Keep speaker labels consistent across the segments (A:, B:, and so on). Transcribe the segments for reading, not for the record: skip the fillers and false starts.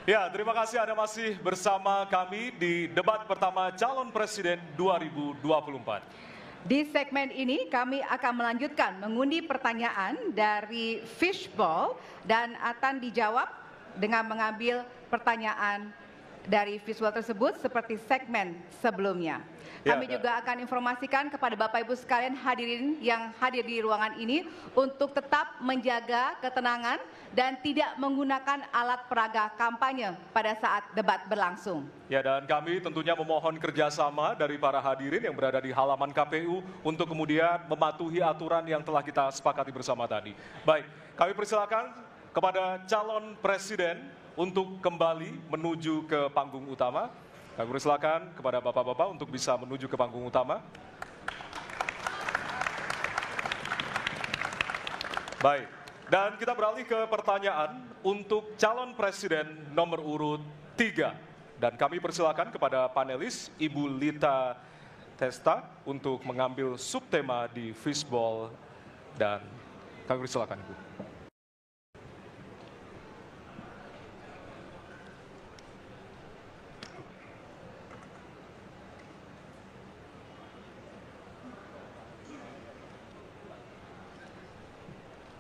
A: Ya, terima kasih Anda masih bersama kami di debat pertama calon presiden 2024.
B: Di segmen ini kami akan melanjutkan mengundi pertanyaan dari fishball dan akan dijawab dengan mengambil pertanyaan dari fishball tersebut seperti segmen sebelumnya. Kami juga akan informasikan kepada Bapak Ibu sekalian hadirin yang hadir di ruangan ini untuk tetap menjaga ketenangan dan tidak menggunakan alat peraga kampanye pada saat debat berlangsung.
A: Ya, dan kami tentunya memohon kerjasama dari para hadirin yang berada di halaman KPU untuk kemudian mematuhi aturan yang telah kita sepakati bersama tadi. Baik, kami persilakan kepada calon presiden untuk kembali menuju ke panggung utama. Kami persilakan kepada bapak-bapak untuk bisa menuju ke panggung utama. Baik, dan kita beralih ke pertanyaan untuk calon presiden nomor urut 3. Dan kami persilakan kepada panelis Ibu Lita Testa untuk mengambil subtema di fishball dan kami persilakan Ibu.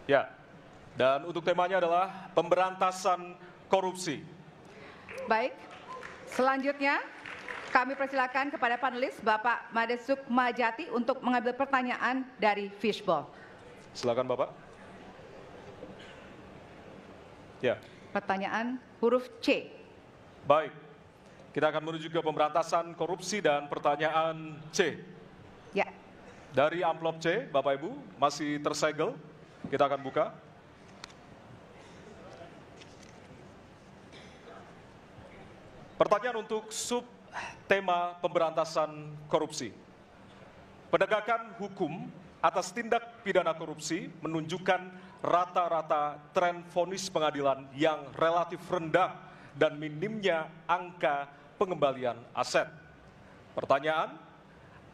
A: Ya, dan untuk temanya adalah pemberantasan korupsi.
B: Baik, selanjutnya kami persilakan kepada panelis Bapak Madesuk Majati untuk mengambil pertanyaan dari fishball.
A: Silakan Bapak. Ya.
B: Pertanyaan huruf C.
A: Baik, kita akan menuju ke pemberantasan korupsi dan pertanyaan C.
B: Ya.
A: Dari amplop C, Bapak Ibu, masih tersegel. Kita akan buka. Pertanyaan untuk subtema pemberantasan korupsi. Penegakan hukum atas tindak pidana korupsi menunjukkan rata-rata tren vonis pengadilan yang relatif rendah dan minimnya angka pengembalian aset. Pertanyaan,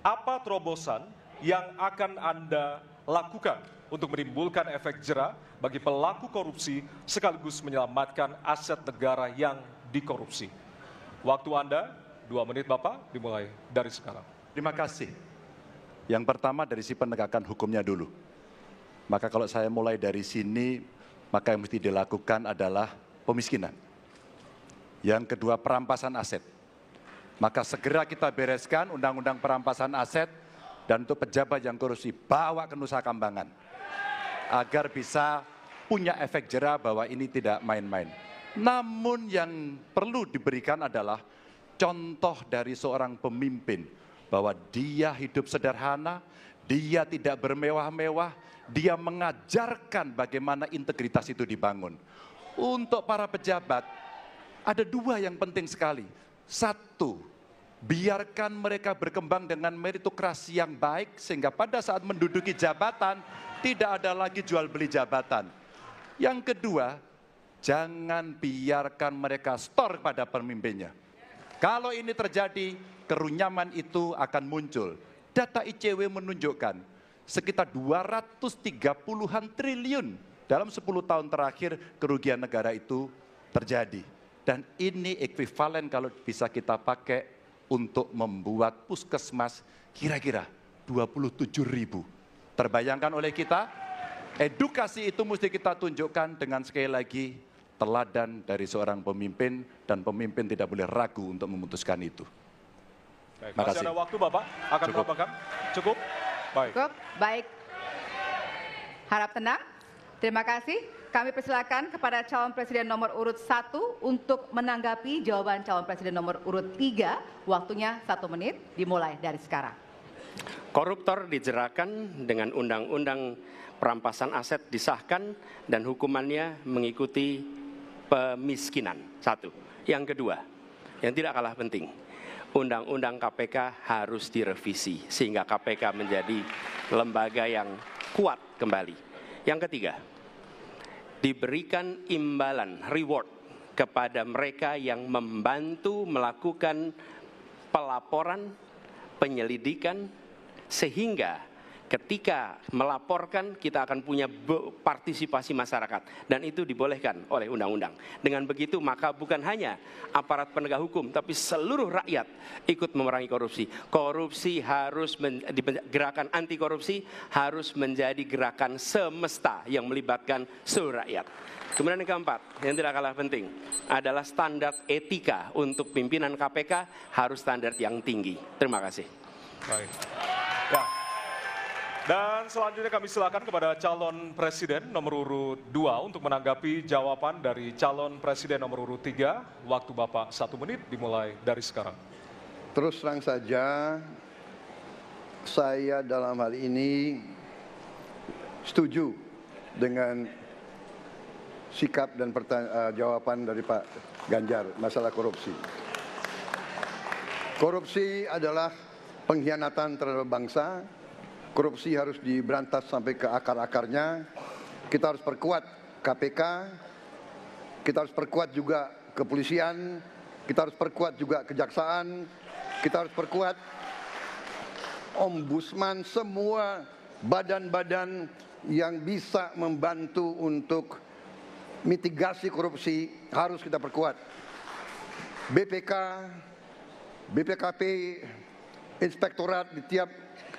A: apa terobosan yang akan Anda lakukan untuk menimbulkan efek jera bagi pelaku korupsi sekaligus menyelamatkan aset negara yang dikorupsi? Waktu Anda 2 menit Bapak, dimulai dari sekarang.
C: Terima kasih. Yang pertama dari si penegakan hukumnya dulu. Maka kalau saya mulai dari sini, maka yang mesti dilakukan adalah pemiskinan. Yang kedua perampasan aset. Maka segera kita bereskan undang-undang perampasan aset dan untuk pejabat yang korupsi bawa ke Nusa Kambangan. Agar bisa punya efek jera bahwa ini tidak main-main. Namun yang perlu diberikan adalah contoh dari seorang pemimpin bahwa dia hidup sederhana, dia tidak bermewah-mewah, dia mengajarkan bagaimana integritas itu dibangun. Untuk para pejabat, ada 2 yang penting sekali. 1, biarkan mereka berkembang dengan meritokrasi yang baik sehingga pada saat menduduki jabatan tidak ada lagi jual beli jabatan. Yang kedua, jangan biarkan mereka store pada pemimpinnya. Kalau ini terjadi, kerunyaman itu akan muncul. Data ICW menunjukkan sekitar 230-an triliun dalam 10 tahun terakhir kerugian negara itu terjadi. Dan ini ekuivalen kalau bisa kita pakai untuk membuat puskesmas kira-kira 27.000. Terbayangkan oleh kita, edukasi itu mesti kita tunjukkan dengan sekali lagi teladan dari seorang pemimpin dan pemimpin tidak boleh ragu untuk memutuskan itu.
A: Baik, masih ada waktu Bapak, akan menambahkan? Cukup? Baik.
B: Cukup, baik. Harap tenang. Terima kasih. Kami persilakan kepada calon presiden nomor urut 1 untuk menanggapi jawaban calon presiden nomor urut 3. Waktunya 1 menit, dimulai dari sekarang.
D: Koruptor dijeratkan dengan undang-undang perampasan aset disahkan dan hukumannya mengikuti pemiskinan. 1. Yang kedua, yang tidak kalah penting, undang-undang KPK harus direvisi sehingga KPK menjadi lembaga yang kuat kembali. Yang ketiga, diberikan imbalan, reward kepada mereka yang membantu melakukan pelaporan, penyelidikan, sehingga ketika melaporkan kita akan punya partisipasi masyarakat, dan itu dibolehkan oleh undang-undang. Dengan begitu maka bukan hanya aparat penegak hukum, tapi seluruh rakyat ikut memerangi korupsi. Korupsi harus gerakan anti korupsi harus menjadi gerakan semesta yang melibatkan seluruh rakyat. Kemudian yang keempat, yang tidak kalah penting, adalah standar etika untuk pimpinan KPK harus standar yang tinggi. Terima kasih.
A: Baik. Ya. Dan selanjutnya kami silakan kepada calon presiden nomor urut 2 untuk menanggapi jawaban dari calon presiden nomor urut 3. Waktu Bapak 1 menit dimulai dari sekarang.
E: Terus terang saja, saya dalam hal ini setuju dengan sikap dan jawaban dari Pak Ganjar masalah korupsi. Korupsi adalah pengkhianatan terhadap bangsa. Korupsi harus diberantas sampai ke akar-akarnya. Kita harus perkuat KPK, kita harus perkuat juga kepolisian, kita harus perkuat juga kejaksaan, kita harus perkuat ombudsman, semua badan-badan yang bisa membantu untuk mitigasi korupsi harus kita perkuat. BPK, BPKP, inspektorat di tiap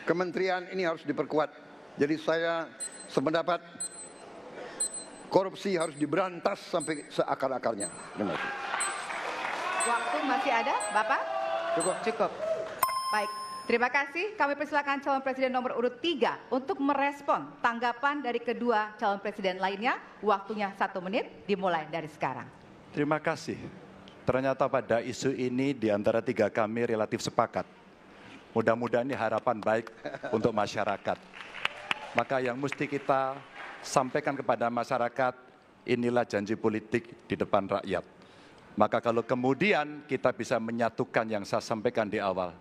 E: kementerian ini harus diperkuat. Jadi saya sependapat korupsi harus diberantas sampai seakar-akarnya. Terima kasih.
B: Waktu masih ada, Bapak?
E: Cukup.
B: Cukup. Baik. Terima kasih. Kami persilakan calon presiden nomor urut 3 untuk merespon tanggapan dari kedua calon presiden lainnya. Waktunya 1 menit dimulai dari sekarang.
C: Terima kasih. Ternyata pada isu ini di antara 3 kami relatif sepakat. Mudah-mudahan ini harapan baik untuk masyarakat. Maka yang mesti kita sampaikan kepada masyarakat, inilah janji politik di depan rakyat. Maka kalau kemudian kita bisa menyatukan yang saya sampaikan di awal,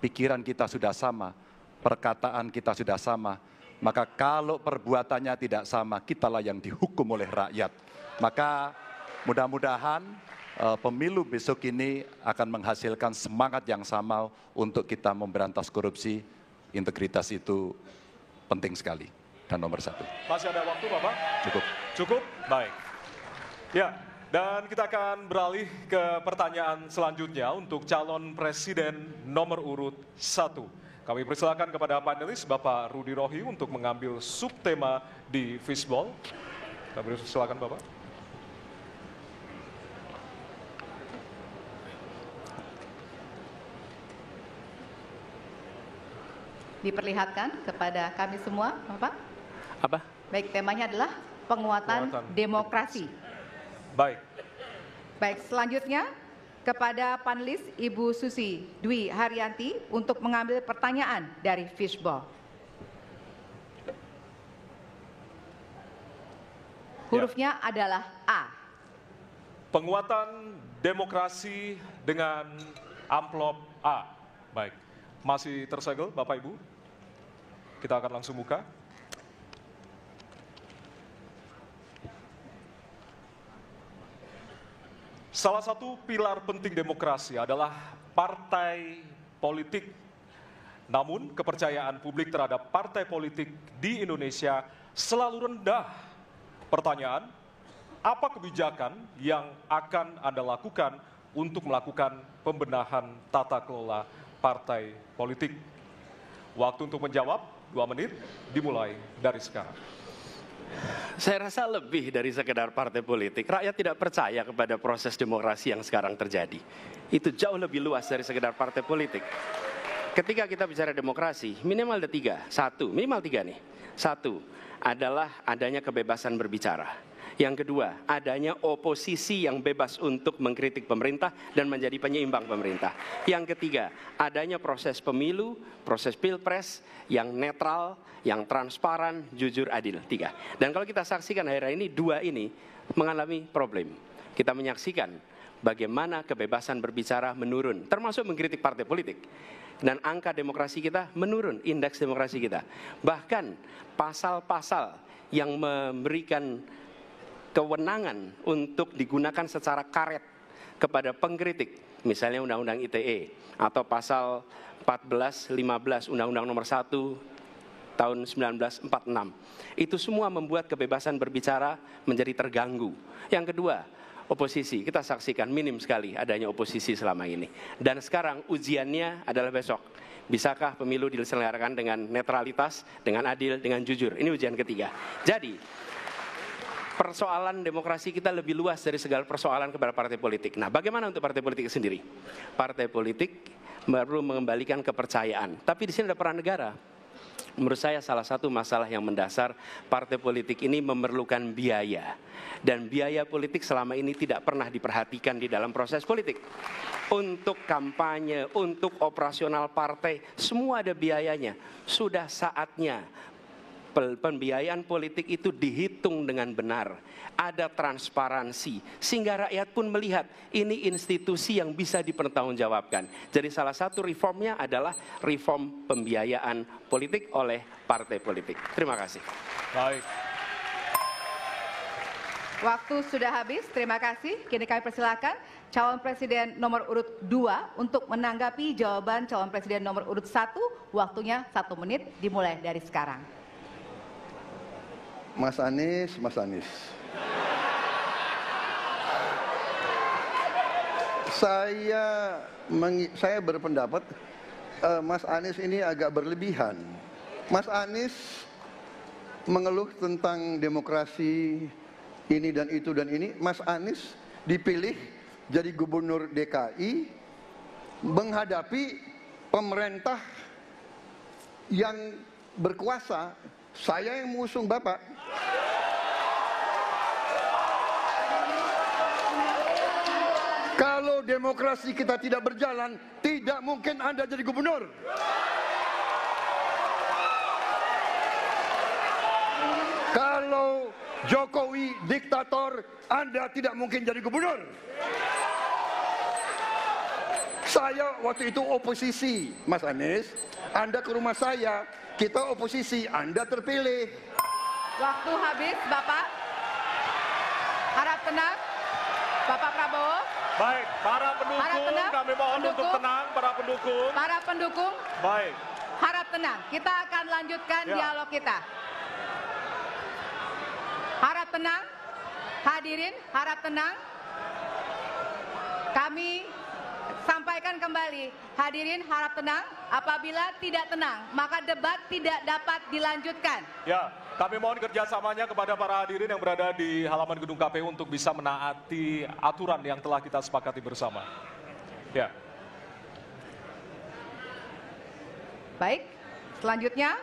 C: pikiran kita sudah sama, perkataan kita sudah sama, maka kalau perbuatannya tidak sama, kitalah yang dihukum oleh rakyat. Maka mudah-mudahan pemilu besok ini akan menghasilkan semangat yang sama untuk kita memberantas korupsi. Integritas itu penting sekali. Dan nomor 1.
A: Masih ada waktu, Bapak?
C: Cukup.
A: Cukup? Baik. Ya, dan kita akan beralih ke pertanyaan selanjutnya untuk calon presiden nomor urut 1. Kami persilakan kepada panelis Bapak Rudy Rohi untuk mengambil subtema di fishball. Kami persilakan Bapak.
B: Diperlihatkan kepada kami semua, Bapak.
D: Apa?
B: Baik, temanya adalah penguatan demokrasi.
A: Baik.
B: Baik, selanjutnya kepada panelis Ibu Susi Dwi Haryanti untuk mengambil pertanyaan dari fishball. Hurufnya adalah A.
A: Penguatan demokrasi dengan amplop A. Baik. Masih tersegel Bapak Ibu? Kita akan langsung buka. Salah satu pilar penting demokrasi adalah partai politik. Namun kepercayaan publik terhadap partai politik di Indonesia selalu rendah. Pertanyaan, apa kebijakan yang akan Anda lakukan untuk melakukan pembenahan tata kelola partai politik? Waktu untuk menjawab 2 menit dimulai dari sekarang.
D: Saya rasa lebih dari sekedar partai politik. Rakyat tidak percaya kepada proses demokrasi yang sekarang terjadi. Itu jauh lebih luas dari sekedar partai politik. Ketika kita bicara demokrasi, minimal ada 3. Minimal 3 nih. 1 adalah adanya kebebasan berbicara. Yang kedua, adanya oposisi yang bebas untuk mengkritik pemerintah dan menjadi penyeimbang pemerintah. Yang ketiga, adanya proses pemilu, proses pilpres yang netral, yang transparan, jujur, adil. 3. Dan kalau kita saksikan akhir-akhir ini, 2 ini mengalami problem. Kita menyaksikan bagaimana kebebasan berbicara menurun, termasuk mengkritik partai politik. Dan angka demokrasi kita menurun, indeks demokrasi kita. Bahkan pasal-pasal yang memberikan kewenangan untuk digunakan secara karet kepada pengkritik, misalnya Undang-Undang ITE atau pasal 14, 15 Undang-Undang nomor 1 tahun 1946. Itu semua membuat kebebasan berbicara menjadi terganggu. Yang kedua, oposisi. Kita saksikan minim sekali adanya oposisi selama ini. Dan sekarang ujiannya adalah besok. Bisakah pemilu diselenggarakan dengan netralitas, dengan adil, dengan jujur? Ini ujian ketiga. Jadi, persoalan demokrasi kita lebih luas dari segala persoalan kepada partai politik. Nah, bagaimana untuk partai politik sendiri? Partai politik baru mengembalikan kepercayaan. Tapi di sini ada peran negara. Menurut saya salah satu masalah yang mendasar, partai politik ini memerlukan biaya. Dan biaya politik selama ini tidak pernah diperhatikan di dalam proses politik. Untuk kampanye, untuk operasional partai, semua ada biayanya. Sudah saatnya pembiayaan politik itu dihitung dengan benar. Ada transparansi, sehingga rakyat pun melihat ini institusi yang bisa dipertanggungjawabkan. Jadi salah satu reformnya adalah reform pembiayaan politik oleh partai politik. Terima kasih.
A: Baik.
B: Waktu sudah habis, terima kasih. Kini kami persilakan calon presiden nomor urut 2 untuk menanggapi jawaban calon presiden nomor urut 1. Waktunya 1 menit, dimulai dari sekarang.
E: Mas Anies. Saya berpendapat Mas Anies ini agak berlebihan. Mas Anies mengeluh tentang demokrasi ini dan itu dan ini. Mas Anies dipilih jadi gubernur DKI menghadapi pemerintah yang berkuasa. Saya yang mengusung Bapak. Kalau demokrasi kita tidak berjalan, tidak mungkin Anda jadi gubernur. Kalau Jokowi diktator, Anda tidak mungkin jadi gubernur. Saya waktu itu oposisi, Mas Anies. Anda ke rumah saya, kita oposisi, Anda terpilih.
B: Waktu habis, Bapak. Harap tenang, Bapak Prabowo.
A: Baik, para pendukung,
B: Harap tenang,
A: kami mohon untuk tenang, para pendukung.
B: Para pendukung,
A: Baik.
B: harap tenang. Kita akan lanjutkan
A: Ya.
B: dialog kita. Harap tenang, hadirin, harap tenang. Kami sampaikan kembali, hadirin harap tenang. Apabila tidak tenang, maka debat tidak dapat dilanjutkan.
A: Ya, kami mohon kerjasamanya kepada para hadirin yang berada di halaman gedung KPU untuk bisa menaati aturan yang telah kita sepakati bersama. Ya.
B: Baik, selanjutnya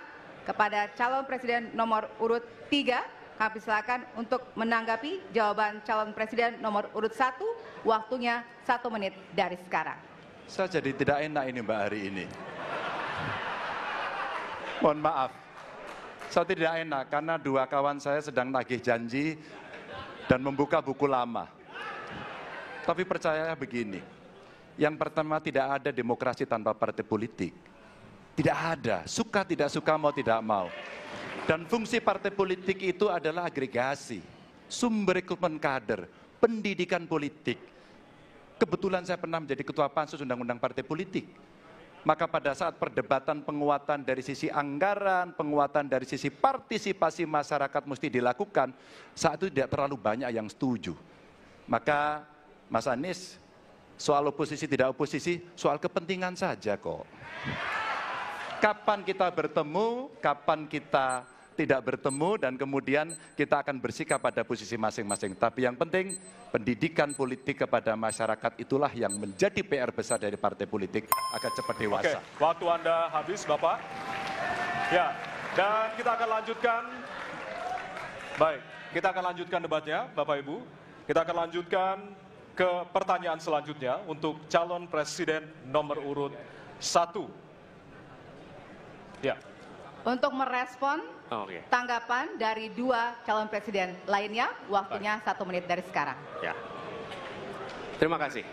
B: kepada calon presiden nomor urut 3, kami silakan untuk menanggapi jawaban calon presiden nomor urut 1. Waktunya 1 menit dari sekarang.
C: Saya jadi tidak enak ini Mbak hari ini. Mohon maaf. Saya tidak enak karena dua kawan saya sedang nagih janji dan membuka buku lama. Tapi percaya begini, yang pertama tidak ada demokrasi tanpa partai politik. Tidak ada, suka tidak suka, mau tidak mau. Dan fungsi partai politik itu adalah agregasi, sumber rekrutmen kader, pendidikan politik. Kebetulan saya pernah menjadi ketua pansus undang-undang partai politik. Maka pada saat perdebatan penguatan dari sisi anggaran, penguatan dari sisi partisipasi masyarakat mesti dilakukan, saat itu tidak terlalu banyak yang setuju. Maka Mas Anies, soal oposisi tidak oposisi, soal kepentingan saja kok. Kapan kita bertemu, kapan kita tidak bertemu, dan kemudian kita akan bersikap pada posisi masing-masing. Tapi yang penting, pendidikan politik kepada masyarakat itulah yang menjadi PR besar dari partai politik agar cepat dewasa.
A: Oke, waktu Anda habis, Bapak. Ya, dan kita akan lanjutkan. Baik, kita akan lanjutkan debatnya, Bapak Ibu. Kita akan lanjutkan ke pertanyaan selanjutnya untuk calon presiden nomor urut 1. Ya.
B: Untuk merespon
D: Oke.
B: tanggapan dari 2 calon presiden lainnya, waktunya 1 menit dari sekarang.
D: Ya. Terima kasih.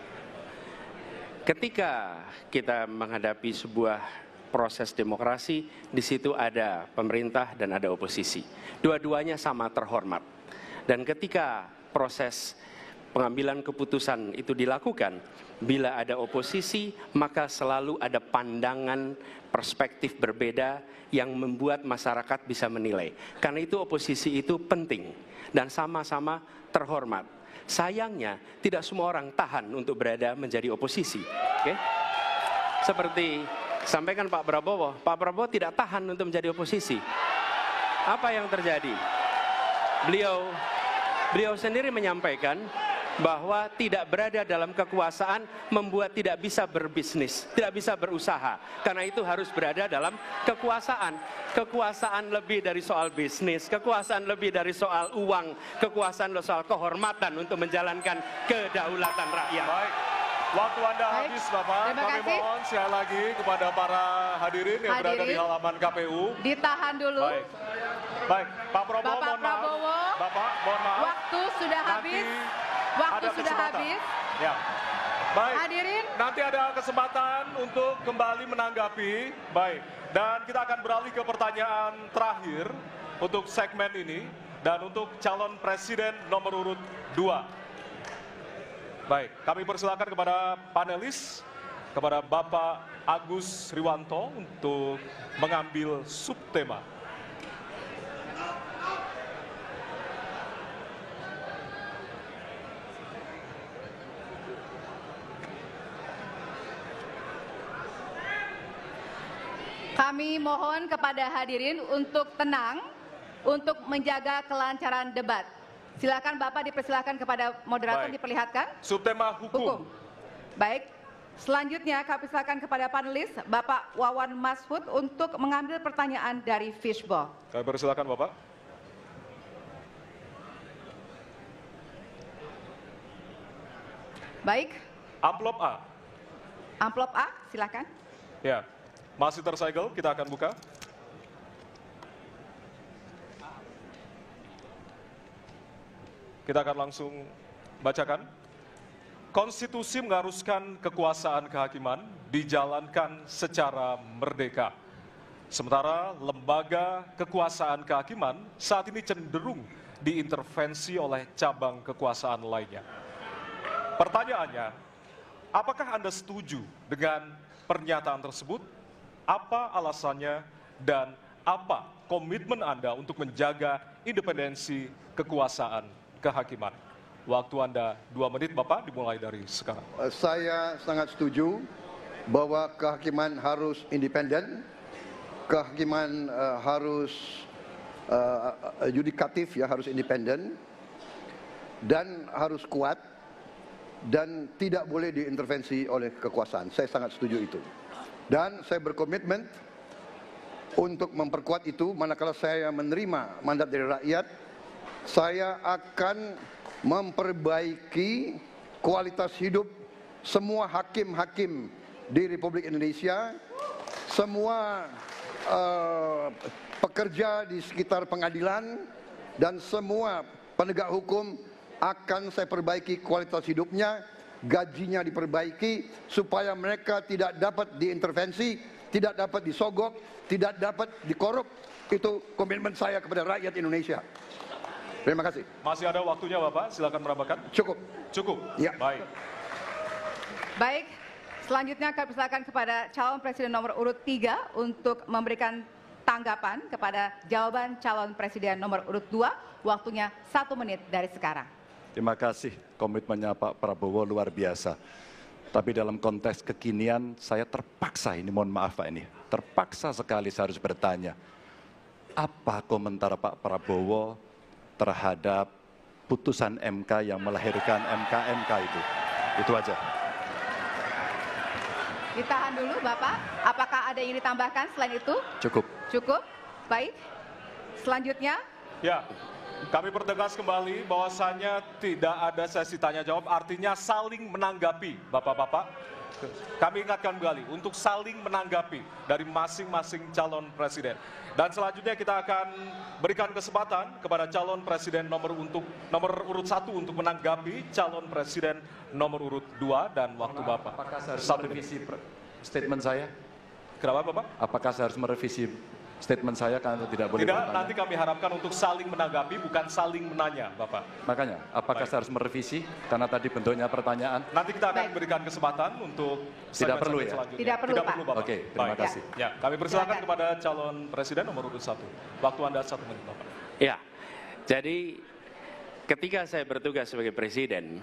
D: Ketika kita menghadapi sebuah proses demokrasi, di situ ada pemerintah dan ada oposisi. Dua-duanya sama terhormat. Dan ketika proses pengambilan keputusan itu dilakukan, bila ada oposisi, maka selalu ada pandangan perspektif berbeda yang membuat masyarakat bisa menilai. Karena itu oposisi itu penting dan sama-sama terhormat. Sayangnya tidak semua orang tahan untuk berada menjadi oposisi. Oke? Seperti sampaikan Pak Prabowo tidak tahan untuk menjadi oposisi. Apa yang terjadi? Beliau sendiri menyampaikan bahwa tidak berada dalam kekuasaan membuat tidak bisa berbisnis, tidak bisa berusaha. Karena itu harus berada dalam kekuasaan. Kekuasaan lebih dari soal bisnis, kekuasaan lebih dari soal uang, kekuasaan soal kehormatan untuk menjalankan kedaulatan rakyat.
A: Baik, waktu Anda
B: Baik.
A: habis Bapak.
B: Terima
A: Kami
B: kasih.
A: mohon sekali lagi kepada para hadirin yang berada di
B: Hadirin.
A: halaman KPU.
B: Ditahan dulu.
A: Baik, baik, Pak Prabowo,
B: Bapak
A: mohon maaf.
B: Prabowo,
A: Bapak, mohon maaf.
B: Waktu sudah
A: Nanti
B: habis. Waktu
A: ada
B: sudah
A: kesempatan.
B: habis.
A: Ya. Baik.
B: Hadirin.
A: Nanti ada kesempatan untuk kembali menanggapi. Baik. Dan kita akan beralih ke pertanyaan terakhir untuk segmen ini dan untuk calon presiden nomor urut 2. Baik, kami persilakan kepada panelis, kepada Bapak Agus Riwanto untuk mengambil subtema.
B: Kami mohon kepada hadirin untuk tenang, untuk menjaga kelancaran debat. Silakan Bapak dipersilakan kepada moderator
A: Baik.
B: diperlihatkan.
A: Subtema hukum.
B: Baik. Selanjutnya kami silakan kepada panelis Bapak Wawan Masfud untuk mengambil pertanyaan dari Fishball.
A: Kami persilakan Bapak.
B: Baik,
A: Amplop A.
B: amplop A, silakan.
A: Ya, masih tersegel, kita akan buka. Kita akan langsung bacakan. Konstitusi mengharuskan kekuasaan kehakiman dijalankan secara merdeka. Sementara lembaga kekuasaan kehakiman saat ini cenderung diintervensi oleh cabang kekuasaan lainnya. Pertanyaannya, apakah Anda setuju dengan pernyataan tersebut? Apa alasannya dan apa komitmen Anda untuk menjaga independensi kekuasaan kehakiman? Waktu Anda 2 menit, Bapak, dimulai dari sekarang.
E: Saya sangat setuju bahwa kehakiman harus independen, kehakiman harus yudikatif, ya, harus independen, dan harus kuat, dan tidak boleh diintervensi oleh kekuasaan. Saya sangat setuju itu. Dan saya berkomitmen untuk memperkuat itu. Manakala saya menerima mandat dari rakyat, saya akan memperbaiki kualitas hidup semua hakim-hakim di Republik Indonesia, semua pekerja di sekitar pengadilan, dan semua penegak hukum akan saya perbaiki kualitas hidupnya, gajinya diperbaiki, supaya mereka tidak dapat diintervensi, tidak dapat disogok, tidak dapat dikorup. Itu komitmen saya kepada rakyat Indonesia. Terima kasih.
A: Masih ada waktunya, Bapak, silakan merabakan.
E: Cukup.
A: Cukup?
E: Ya.
A: Baik.
B: Baik, selanjutnya kami persilakan kepada calon presiden nomor urut 3 untuk memberikan tanggapan kepada jawaban calon presiden nomor urut 2. Waktunya 1 menit dari sekarang.
C: Terima kasih, komitmennya Pak Prabowo luar biasa. Tapi dalam konteks kekinian, saya terpaksa, ini mohon maaf Pak ini, terpaksa sekali saya harus bertanya, apa komentar Pak Prabowo terhadap putusan MK yang melahirkan MK itu? Itu aja.
B: Ditahan dulu Bapak, apakah ada yang ditambahkan selain itu?
C: Cukup.
B: Cukup? Baik. Selanjutnya,
A: Ya, kami pertegas kembali bahwasannya tidak ada sesi tanya jawab, artinya saling menanggapi, Bapak-Bapak. Kami ingatkan kembali untuk saling menanggapi dari masing-masing calon presiden. Dan selanjutnya kita akan berikan kesempatan kepada calon presiden nomor urut 1 untuk menanggapi calon presiden nomor urut 2 dan waktu Bapak.
C: Apakah saya harus
A: 1 menit.
C: merevisi statement saya?
A: Kenapa Bapak?
C: Apakah saya harus merevisi statement saya karena tidak boleh
A: Tidak,
C: bertanya.
A: nanti kami harapkan untuk saling menanggapi, bukan saling menanya, Bapak.
C: Makanya, apakah saya harus merevisi? Karena tadi bentuknya pertanyaan.
A: Nanti kita akan
B: Baik.
A: berikan kesempatan untuk
C: Tidak perlu
A: segmen
C: ya?
A: selanjutnya.
B: Tidak perlu, Pak.
A: Bapak.
C: Oke, terima
A: Baik.
C: kasih.
A: Ya, kami persilakan
B: Silakan.
A: kepada calon presiden nomor urut 1. Waktu Anda 1 menit, Bapak.
D: Ya, jadi ketika saya bertugas sebagai presiden,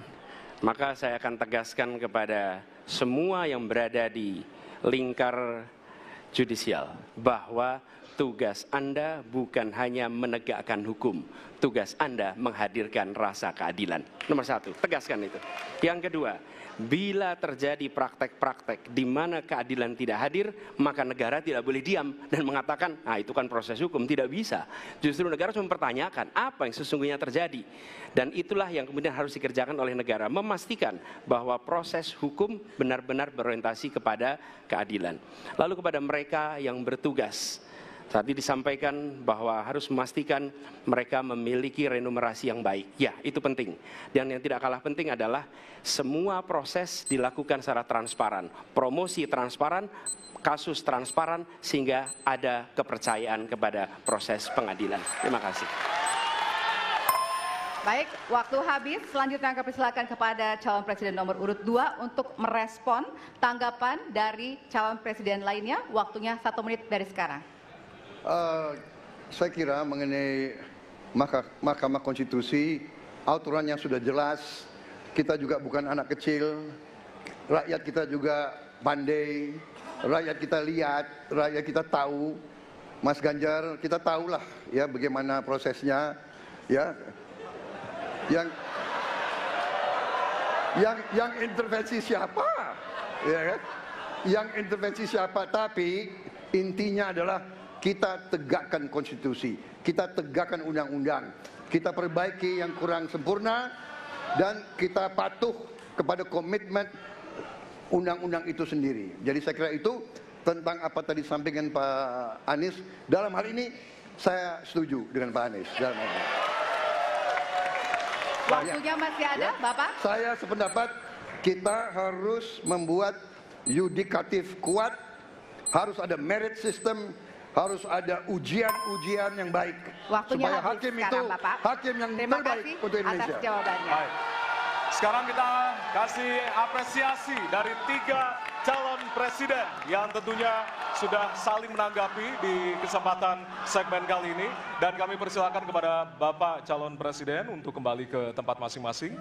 D: maka saya akan tegaskan kepada semua yang berada di lingkar judisial bahwa tugas Anda bukan hanya menegakkan hukum, tugas Anda menghadirkan rasa keadilan. Nomor 1, tegaskan itu. Yang kedua, bila terjadi praktek-praktek di mana keadilan tidak hadir, maka negara tidak boleh diam dan mengatakan, ah itu kan proses hukum, tidak bisa. Justru negara harus mempertanyakan apa yang sesungguhnya terjadi. Dan itulah yang kemudian harus dikerjakan oleh negara, memastikan bahwa proses hukum benar-benar berorientasi kepada keadilan. Lalu kepada mereka yang bertugas, tadi disampaikan bahwa harus memastikan mereka memiliki remunerasi yang baik. Ya, itu penting. Dan yang tidak kalah penting adalah semua proses dilakukan secara transparan. Promosi transparan, kasus transparan, sehingga ada kepercayaan kepada proses pengadilan. Terima kasih.
B: Baik, waktu habis. Selanjutnya kami persilakan kepada calon presiden nomor urut 2 untuk merespon tanggapan dari calon presiden lainnya. Waktunya 1 menit dari sekarang.
E: Saya kira mengenai Mahkamah Konstitusi, aturannya sudah jelas. Kita juga bukan anak kecil, rakyat kita juga pandai, rakyat kita lihat, rakyat kita tahu. Mas Ganjar, kita tahulah ya bagaimana prosesnya, ya. Yang intervensi siapa, ya kan? Yang intervensi siapa? Tapi intinya adalah kita tegakkan konstitusi, kita tegakkan undang-undang, kita perbaiki yang kurang sempurna, dan kita patuh kepada komitmen undang-undang itu sendiri. Jadi saya kira itu tentang apa tadi disampaikan Pak Anies. Dalam hal ini saya setuju dengan Pak Anies. Dalam hal ini.
B: Waktunya masih ada, Bapak?
E: Saya sependapat kita harus membuat yudikatif kuat, harus ada merit system, harus ada ujian-ujian yang baik.
B: Waktunya
E: supaya
B: habis
E: hakim
B: sekarang,
E: itu
B: Bapak.
E: hakim yang
B: Terima
E: terbaik
B: kasih
E: untuk
B: atas
E: Indonesia.
B: jawabannya.
A: Baik. Sekarang kita kasih apresiasi dari 3 calon presiden yang tentunya sudah saling menanggapi di kesempatan segmen kali ini. Dan kami persilakan kepada Bapak calon presiden untuk kembali ke tempat masing-masing.